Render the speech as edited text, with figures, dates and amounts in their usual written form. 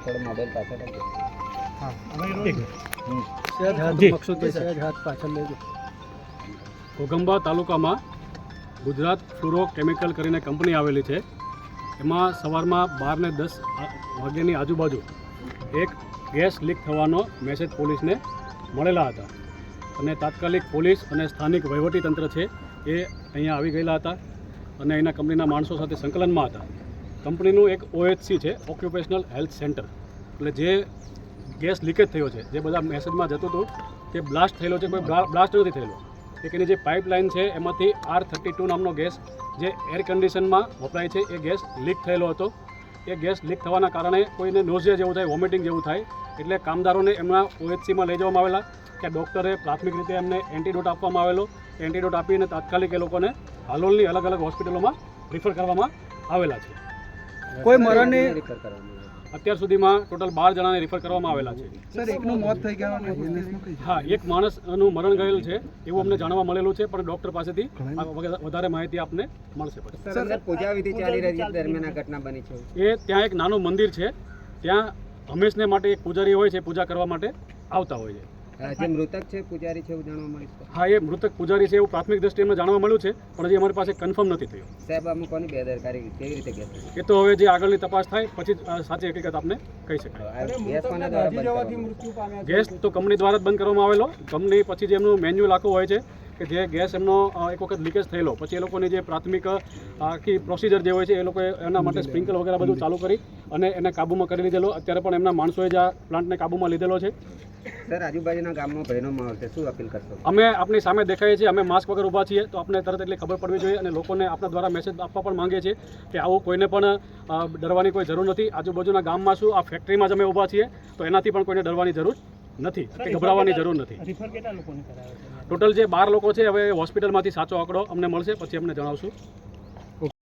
થોડો મોબાઈલ પાછળ રાખજો. ઘોઘંબા તાલુકામાં ગુજરાત ફ્લુરો કેમિકલ કરીને કંપની આવેલી છે. એમાં સવારમાં 12 ને 10 વાગ્યાની આજુબાજુ એક ગેસ લીક થવાનો મેસેજ પોલીસને મળેલા હતા અને તાત્કાલિક પોલીસ અને સ્થાનિક વહીવટીતંત્ર છે એ અહીંયા આવી ગયેલા હતા અને અહીંના કંપનીના માણસો સાથે સંકલનમાં હતા. કંપનીનું એક OHC છે, ઓક્યુપેશનલ હેલ્થ સેન્ટર. એટલે જે ગેસ લીકેજ થયો છે, જે બધા મેસેજમાં જતું હતું તે બ્લાસ્ટ થયેલો છે, કોઈ બ્લાસ્ટ નથી થયેલો. એક એની જે પાઇપલાઇન છે એમાંથી R32 નામનો ગેસ જે એર કન્ડિશનમાં વપરાય છે એ ગેસ લીક થયેલો હતો. એ ગેસ લીક થવાના કારણે કોઈને નોઝિયા જેવું થાય, વોમિટિંગ જેવું થાય, એટલે કામદારોને એમના OHCમાં લઈ જવામાં આવેલા. કે ડૉક્ટરે પ્રાથમિક રીતે એમને એન્ટીડોટ આપવામાં આવેલો. એન્ટીડોટ આપીને તાત્કાલિક એ લોકોને હાલોલની અલગ અલગ હોસ્પિટલોમાં રિફર કરવામાં આવેલા છે. કોઈ મરણની રિફર કરવામાં આવે. અત્યાર સુધીમાં ટોટલ 12 જણાને રિફર કરવામાં આવેલા છે. સર એકનું મોત થઈ ગયું. હા, એક માણસનું મરણ ગયેલ છે એવું અમને જાણવા મળેલું છે, પણ ડૉક્ટર પાસેથી વધારે માહિતી આપને મળશે. સર, અંદર પૂજા વિધિ ચાલી રહી છે દરમિયાન આ ઘટના બની છે. એ ત્યાં એક નાનું મંદિર છે, ત્યાં હંમેશને માટે એક પૂજારી હોય છે, પૂજા કરવા માટે આવતા હોય છે. જે મૃતક છે પૂજારી છે એવું જાણવા મળ્યું છે. હા, એ મૃતક પૂજારી છે એવું પ્રાથમિક દ્રષ્ટિએ અમને જાણવા મળ્યું છે, પણ હજી અમારી પાસે કન્ફર્મ નથી થયું. સાહેબ, આમાં કોની બેદરકારી કેવી રીતે ગેસ? એ તો હવે જે આગળની તપાસ થાય પછી જ સાચી હકીકત આપને કહી શકાય. ગેસ કોના દ્વારા બંધ કરવામાં? ગેસ તો કંપની દ્વારા જ બંધ કરવામાં આવેલો. કંપની પછી જે એમનું મેન્યુઅલ આખું હોય છે કે જે ગેસ એમનો એક વખત લીકેજ થયેલો પછી એ લોકોની જે પ્રાથમિક આખી પ્રોસિજર જે હોય છે એ લોકોએ એના માટે સ્પ્રિંકલ વગેરે બધું ચાલુ કરી અને એને કાબૂમાં કરી લીધેલો. અત્યારે પણ એમના માણસોએ જ આ પ્લાન્ટને કાબૂમાં લીધેલો છે. સર, આજુબાજુના ગામમાં ભયનો માહોલ છે, શું અપીલ કરશો? અમે આપની સામે દેખાઈએ છીએ, અમે માસ્ક વગર ઊભા છીએ, તો આપણે તરત એટલી ખબર પડવી જોઈએ અને લોકોને આપણા દ્વારા મેસેજ આપવા પણ માંગીએ છીએ કે આવું કોઈને પણ ડરવાની કોઈ જરૂર નથી. આજુબાજુના ગામમાં શું, આ ફેક્ટરીમાં જ અમે ઊભા છીએ, તો એનાથી પણ કોઈને ડરવાની જરૂર નથી, કે ગભરાવાની જરૂર નથી. ટોટલ જે 12 લોકો છે, હવે હોસ્પિટલમાંથી સાચો આંકડો અમને મળશે પછી અમને જણાવશું.